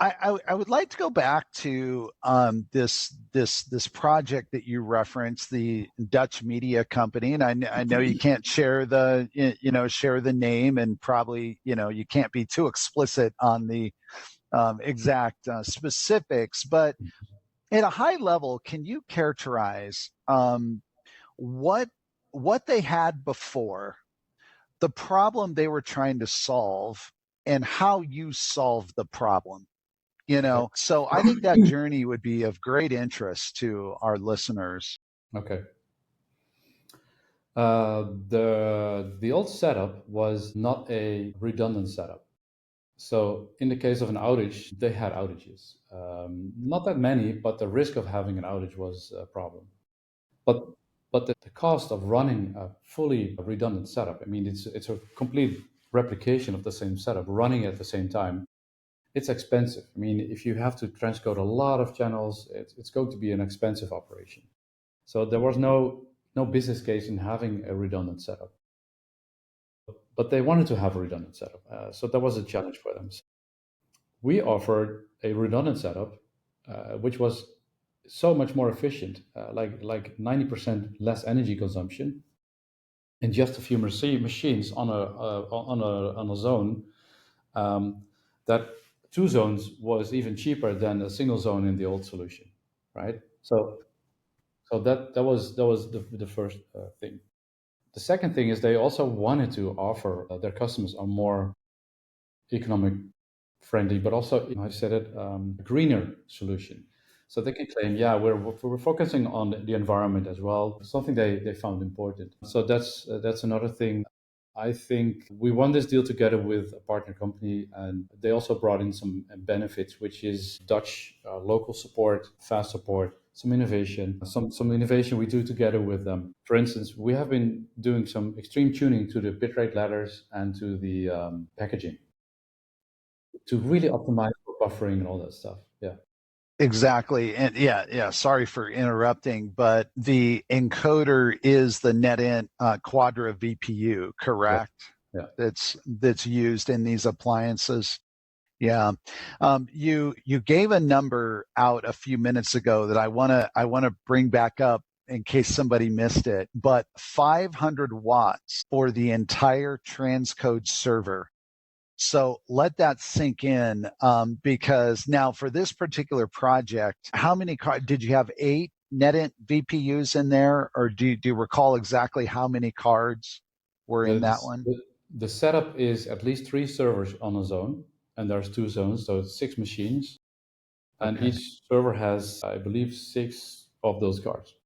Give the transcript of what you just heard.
I would like to go back to this project that you referenced, the Dutch media company, and I know you can't share the share the name, and probably you can't be too explicit on the exact specifics, but at a high level, can you characterize what they had before, the problem they were trying to solve, and how you solved the problem? So I think that journey would be of great interest to our listeners. Okay. The old setup was not a redundant setup. So in the case of an outage, they had outages. Not that many, but the risk of having an outage was a problem. But the cost of running a fully redundant setup, I mean, it's a complete replication of the same setup, running at the same time. It's expensive. I mean, if you have to transcode a lot of channels, it's going to be an expensive operation. So there was no business case in having a redundant setup. But they wanted to have a redundant setup. So that was a challenge for them. So we offered a redundant setup, which was so much more efficient, like 90% less energy consumption in just a few machines on a zone. That 2 zones was even cheaper than a single zone in the old solution, right? So that was the first thing. The second thing is they also wanted to offer their customers a more economic friendly, but also, I said it, greener solution. So they can claim, yeah, we're focusing on the environment as well, something they found important. So that's another thing. I think we won this deal together with a partner company, and they also brought in some benefits, which is Dutch local support, fast support, some innovation, some innovation we do together with them. For instance, we have been doing some extreme tuning to the bitrate ladders and to the packaging to really optimize for buffering and all that stuff. Yeah. Exactly. And yeah, sorry for interrupting, but the encoder is the NETINT Quadra VPU, correct? Yeah. That's used in these appliances. Yeah. You gave a number out a few minutes ago that I wanna bring back up in case somebody missed it, but 500 watts for the entire transcode server. So let that sink in, because now for this particular project, how many cards did you have? 8 NETINT VPUs in there, or do you recall exactly how many cards were in that one? The setup is at least 3 servers on a zone, and there's 2 zones, so it's 6 machines, and Okay. each server has, I believe, 6 of those cards.